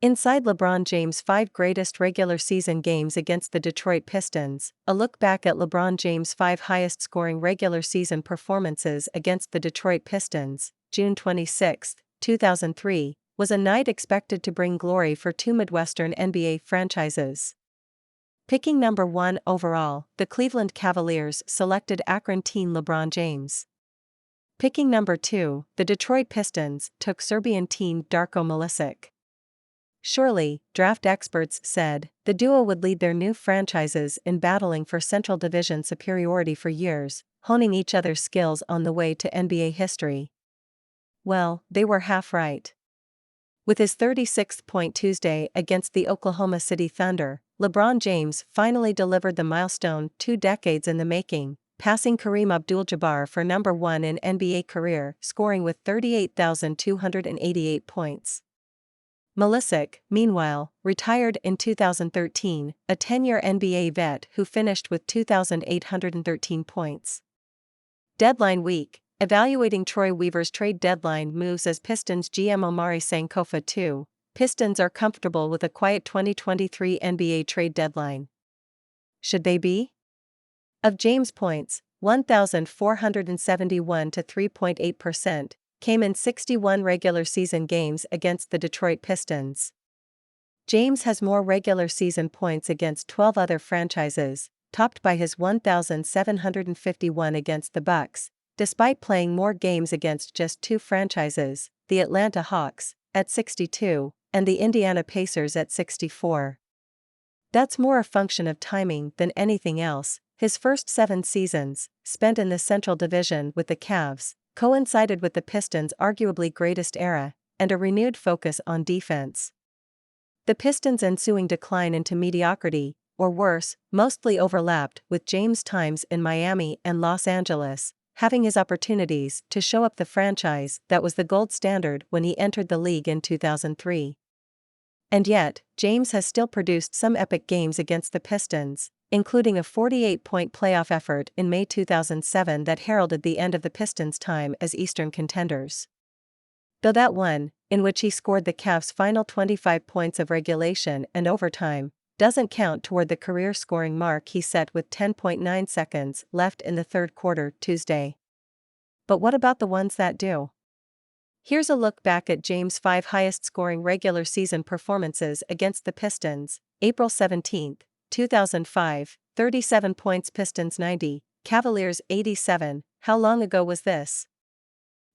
Inside LeBron James' 5 greatest regular season games against the Detroit Pistons, a look back at LeBron James' 5 highest scoring regular season performances against the Detroit Pistons, June 26, 2003, was a night expected to bring glory for two Midwestern NBA franchises. Picking number 1 overall, the Cleveland Cavaliers selected Akron teen LeBron James. Picking number 2, the Detroit Pistons took Serbian teen Darko Milicic. Surely, draft experts said, the duo would lead their new franchises in battling for Central Division superiority for years, honing each other's skills on the way to NBA history. Well, they were half right. With his 36th-point Tuesday against the Oklahoma City Thunder, LeBron James finally delivered the milestone 2 decades in the making, passing Kareem Abdul-Jabbar for number 1 in NBA career scoring with 38,288 points. Milicic, meanwhile, retired in 2013, a 10-year NBA vet who finished with 2,813 points. Deadline week, evaluating Troy Weaver's trade deadline moves as Pistons GM Omari Sankofa 2, Pistons are comfortable with a quiet 2023 NBA trade deadline. Should they be? Of James' points, 1,471 to 3.8%, came in 61 regular season games against the Detroit Pistons. James has more regular season points against 12 other franchises, topped by his 1,751 against the Bucks, despite playing more games against just 2 franchises, the Atlanta Hawks, at 62, and the Indiana Pacers at 64. That's more a function of timing than anything else. His first 7 seasons, spent in the Central Division with the Cavs, coincided with the Pistons' arguably greatest era, and a renewed focus on defense. The Pistons' ensuing decline into mediocrity, or worse, mostly overlapped with James' times in Miami and Los Angeles, having his opportunities to show up the franchise that was the gold standard when he entered the league in 2003. And yet, James has still produced some epic games against the Pistons, including a 48-point playoff effort in May 2007 that heralded the end of the Pistons' time as Eastern contenders. Though that one, in which he scored the Cavs' final 25 points of regulation and overtime, doesn't count toward the career scoring mark he set with 10.9 seconds left in the third quarter Tuesday. But what about the ones that do? Here's a look back at James' 5 highest-scoring regular season performances against the Pistons, April 17, 2005, 37 points Pistons 90, Cavaliers 87, how long ago was this?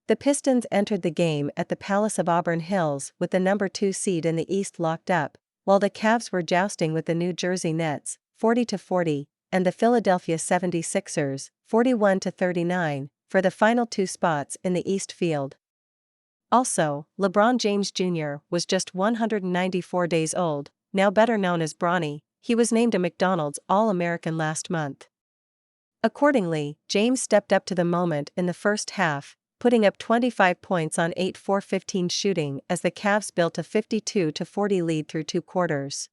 The Pistons entered the game at the Palace of Auburn Hills with the number 2 seed in the East locked up, while the Cavs were jousting with the New Jersey Nets, 40-40, and the Philadelphia 76ers, 41-39, for the final 2 spots in the East field. Also, LeBron James Jr. was just 194 days old, now better known as Bronny. He was named a McDonald's All-American last month. Accordingly, James stepped up to the moment in the first half, putting up 25 points on 8-for-15 shooting as the Cavs built a 52-40 lead through 2 quarters.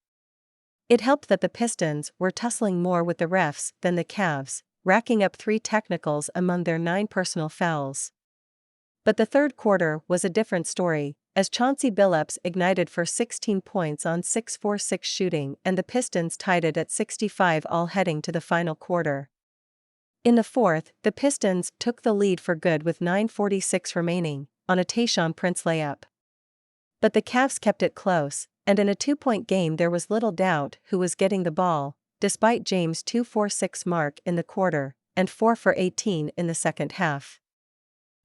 It helped that the Pistons were tussling more with the refs than the Cavs, racking up 3 technicals among their 9 personal fouls. But the third quarter was a different story, as Chauncey Billups ignited for 16 points on 6-for-6 shooting and the Pistons tied it at 65 all heading to the final quarter. In the fourth, the Pistons took the lead for good with 9:46 remaining, on a Tayshaun Prince layup. But the Cavs kept it close, and in a 2-point game there was little doubt who was getting the ball, despite James' 2-for-6 mark in the quarter, and 4-for-18 in the second half.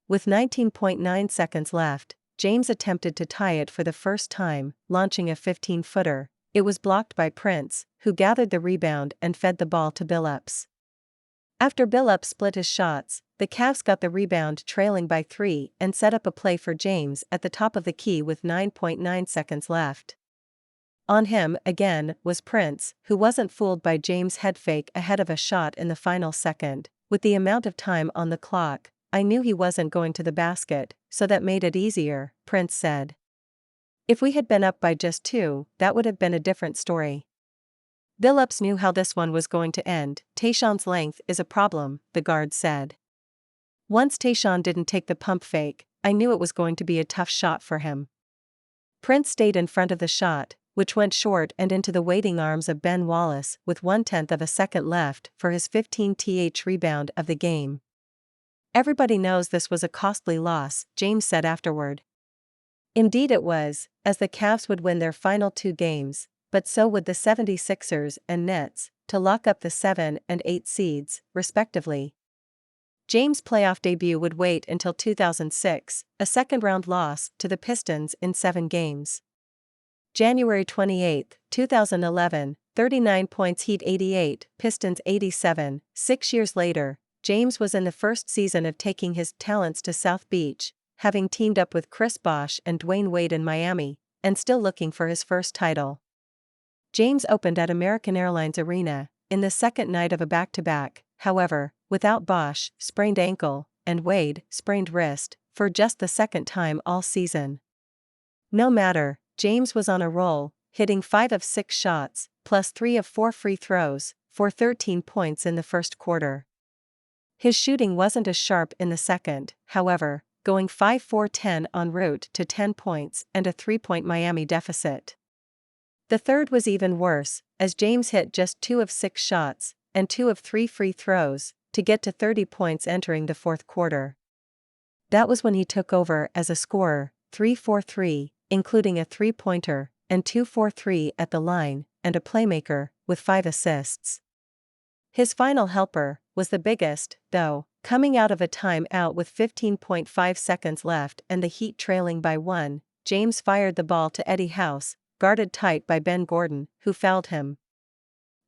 With 19.9 seconds left, James attempted to tie it for the first time, launching a 15-footer. It was blocked by Prince, who gathered the rebound and fed the ball to Billups. After Billups split his shots, the Cavs got the rebound trailing by 3 and set up a play for James at the top of the key with 9.9 seconds left. On him, again, was Prince, who wasn't fooled by James' head fake ahead of a shot in the final second. With the amount of time on the clock, I knew he wasn't going to the basket, so that made it easier, Prince said. If we had been up by just 2, that would have been a different story. Billups knew how this one was going to end. Tayshaun's length is a problem, the guard said. Once Tayshaun didn't take the pump fake, I knew it was going to be a tough shot for him. Prince stayed in front of the shot, which went short and into the waiting arms of Ben Wallace with 1/10 of a second left for his 15th rebound of the game. "Everybody knows this was a costly loss," James said afterward. Indeed it was, as the Cavs would win their final 2 games, but so would the 76ers and Nets, to lock up the 7 and 8 seeds, respectively. James' playoff debut would wait until 2006, a second-round loss to the Pistons in 7 games. January 28, 2011, 39 points, Heat 88, Pistons 87. 6 years later, James was in the first season of taking his talents to South Beach, having teamed up with Chris Bosh and Dwayne Wade in Miami, and still looking for his first title. James opened at American Airlines Arena, in the second night of a back-to-back, however, without Bosh, sprained ankle, and Wade, sprained wrist, for just the second time all season. No matter, James was on a roll, hitting 5 of 6 shots, plus 3 of 4 free throws, for 13 points in the first quarter. His shooting wasn't as sharp in the second, however, going 5-4-10 en route to 10 points and a 3-point Miami deficit. The third was even worse, as James hit just 2 of 6 shots, and 2 of 3 free throws, to get to 30 points entering the fourth quarter. That was when he took over as a scorer, 3-for-3, including a 3-pointer, and 2-for-3 at the line, and a playmaker, with 5 assists. His final helper was the biggest, though, coming out of a time-out with 15.5 seconds left and the Heat trailing by 1, James fired the ball to Eddie House, guarded tight by Ben Gordon, who fouled him.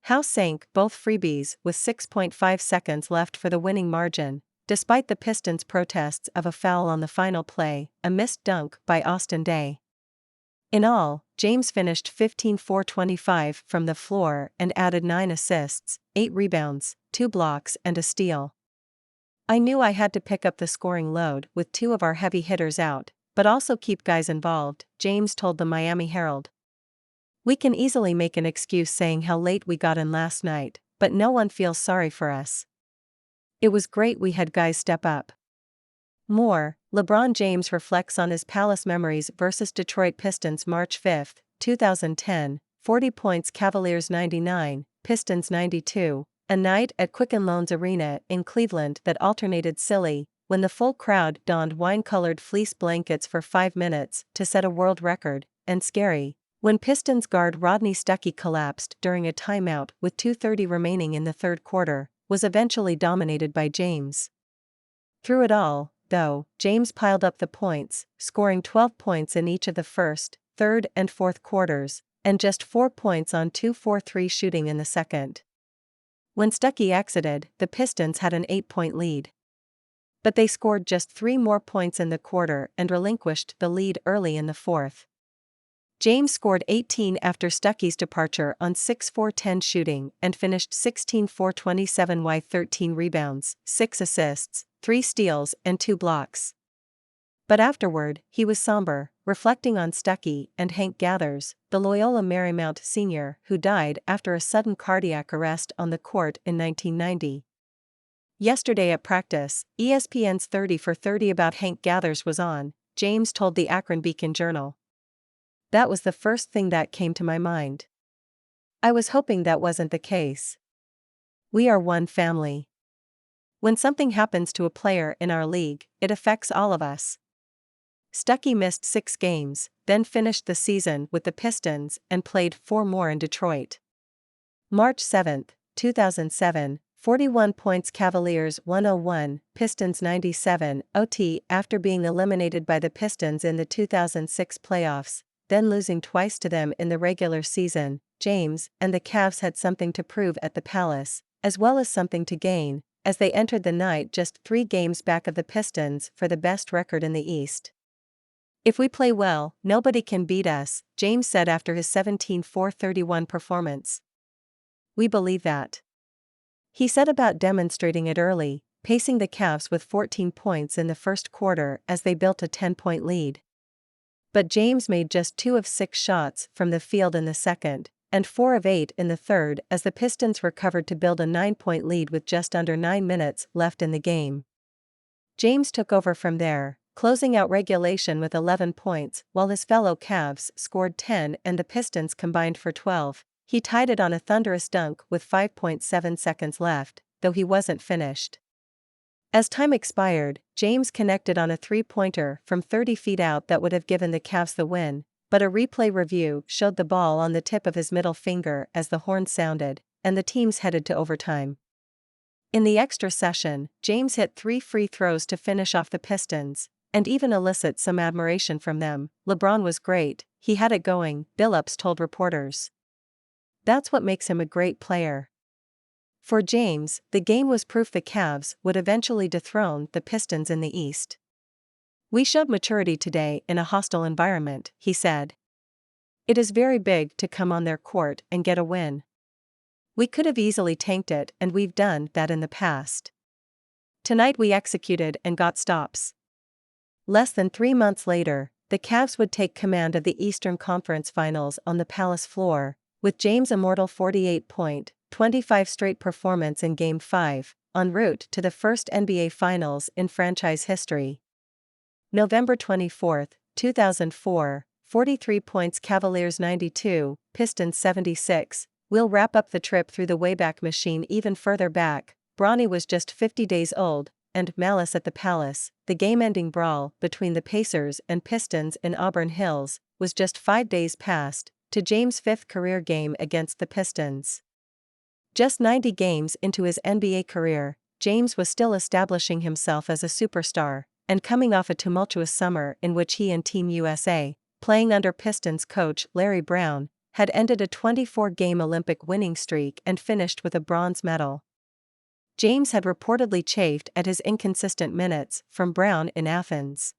House sank both freebies with 6.5 seconds left for the winning margin, despite the Pistons' protests of a foul on the final play, a missed dunk by Austin Day. In all, James finished 15-for-25 from the floor and added 9 assists, 8 rebounds, 2 blocks and a steal. "I knew I had to pick up the scoring load with 2 of our heavy hitters out, but also keep guys involved," James told the Miami Herald. "We can easily make an excuse saying how late we got in last night, but no one feels sorry for us. It was great we had guys step up." More, LeBron James reflects on his Palace memories versus Detroit Pistons March 5, 2010, 40 points Cavaliers 99, Pistons 92, a night at Quicken Loans Arena in Cleveland that alternated silly, when the full crowd donned wine-colored fleece blankets for 5 minutes to set a world record, and scary, when Pistons guard Rodney Stuckey collapsed during a timeout with 2:30 remaining in the third quarter, was eventually dominated by James. Through it all, though, James piled up the points, scoring 12 points in each of the first, third and fourth quarters, and just 4 points on 2-for-3 shooting in the second. When Stuckey exited, the Pistons had an 8-point lead. But they scored just 3 more points in the quarter and relinquished the lead early in the fourth. James scored 18 after Stuckey's departure on 6-for-10 shooting and finished 16-for-27 with 13 rebounds, 6 assists, 3 steals and 2 blocks. But afterward, he was somber, reflecting on Stuckey and Hank Gathers, the Loyola Marymount senior who died after a sudden cardiac arrest on the court in 1990. Yesterday at practice, ESPN's 30 for 30 about Hank Gathers was on, James told the Akron Beacon-Journal. "That was the first thing that came to my mind. I was hoping that wasn't the case. We are one family. When something happens to a player in our league, it affects all of us." Stuckey missed 6 games, then finished the season with the Pistons and played 4 more in Detroit. March 7, 2007, 41 points Cavaliers 101, Pistons 97, OT after being eliminated by the Pistons in the 2006 playoffs, then losing twice to them in the regular season. James and the Cavs had something to prove at the Palace, as well as something to gain, as they entered the night just 3 games back of the Pistons for the best record in the East. "If we play well, nobody can beat us," James said after his 17-for-31 performance. "We believe that." He said about demonstrating it early, pacing the Cavs with 14 points in the first quarter as they built a 10-point lead. But James made just 2 of 6 shots from the field in the second, and 4 of 8 in the third as the Pistons recovered to build a 9-point lead with just under 9 minutes left in the game. James took over from there, closing out regulation with 11 points while his fellow Cavs scored 10 and the Pistons combined for 12. He tied it on a thunderous dunk with 5.7 seconds left, though he wasn't finished. As time expired, James connected on a three-pointer from 30 feet out that would have given the Cavs the win, but a replay review showed the ball on the tip of his middle finger as the horn sounded, and the teams headed to overtime. In the extra session, James hit 3 free throws to finish off the Pistons, and even elicit some admiration from them. LeBron was great, he had it going, Billups told reporters. That's what makes him a great player. For James, the game was proof the Cavs would eventually dethrone the Pistons in the East. We showed maturity today in a hostile environment, he said. It is very big to come on their court and get a win. We could have easily tanked it, and we've done that in the past. Tonight we executed and got stops. Less than 3 months later, the Cavs would take command of the Eastern Conference Finals on the Palace floor, with James' immortal 48-point, 25 straight performance in Game 5, en route to the first NBA Finals in franchise history. November 24, 2004, 43 points Cavaliers 92, Pistons 76. We'll wrap up the trip through the Wayback Machine even further back. Bronny was just 50 days old, and Malice at the Palace, the game-ending brawl between the Pacers and Pistons in Auburn Hills, was just 5 days past, to James' 5th career game against the Pistons. Just 90 games into his NBA career, James was still establishing himself as a superstar, and coming off a tumultuous summer in which he and Team USA, playing under Pistons coach Larry Brown, had ended a 24-game Olympic winning streak and finished with a bronze medal. James had reportedly chafed at his inconsistent minutes from Brown in Athens.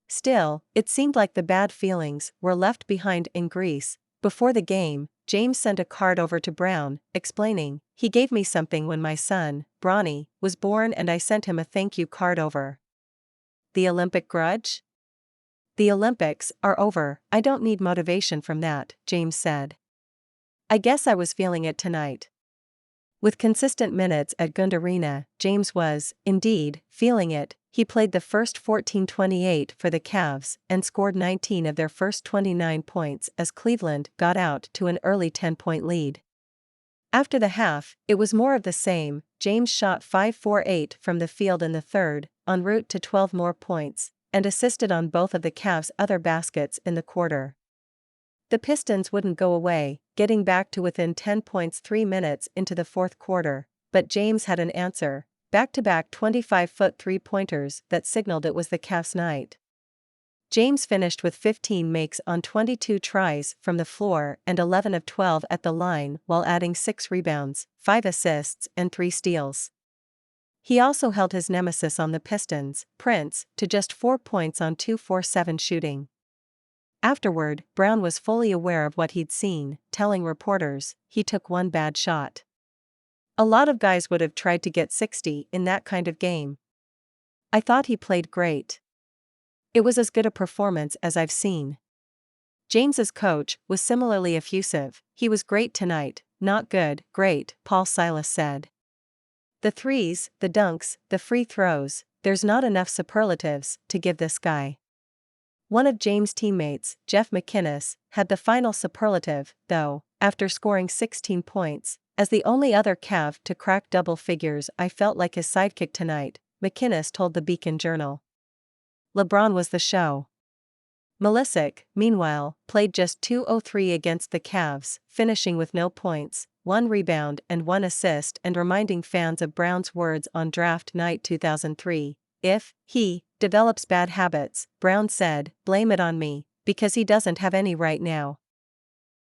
Still, it seemed like the bad feelings were left behind in Greece. Before the game, James sent a card over to Brown, explaining, "He gave me something when my son, Bronny, was born and I sent him a thank you card over." The Olympic grudge? "The Olympics are over, I don't need motivation from that," James said. "I guess I was feeling it tonight." With consistent minutes at Gund Arena, James was, indeed, feeling it. He played the first 14-28 for the Cavs and scored 19 of their first 29 points as Cleveland got out to an early 10-point lead. After the half, it was more of the same. James shot 5-for-8 from the field in the third, en route to 12 more points, and assisted on both of the Cavs' other baskets in the quarter. The Pistons wouldn't go away, getting back to within 10 points 3 minutes into the fourth quarter, but James had an answer, back-to-back 25-foot three-pointers that signaled it was the Cavs' night. James finished with 15 makes on 22 tries from the floor and 11 of 12 at the line while adding 6 rebounds, 5 assists and 3 steals. He also held his nemesis on the Pistons, Prince, to just 4 points on 2-for-7 shooting. Afterward, Brown was fully aware of what he'd seen, telling reporters, "He took one bad shot. A lot of guys would have tried to get 60 in that kind of game. I thought he played great. It was as good a performance as I've seen." James's coach was similarly effusive. "He was great tonight, not good, great," Paul Silas said. "The threes, the dunks, the free throws, there's not enough superlatives to give this guy." One of James' teammates, Jeff McInnes, had the final superlative, though, after scoring 16 points. "As the only other Cav to crack double figures, I felt like his sidekick tonight," McInnes told the Beacon Journal. LeBron was the show. Milicic, meanwhile, played just 203 against the Cavs, finishing with no points, 1 rebound and 1 assist, and reminding fans of Brown's words on draft night 2003, "If he develops bad habits," Brown said, "blame it on me, because he doesn't have any right now."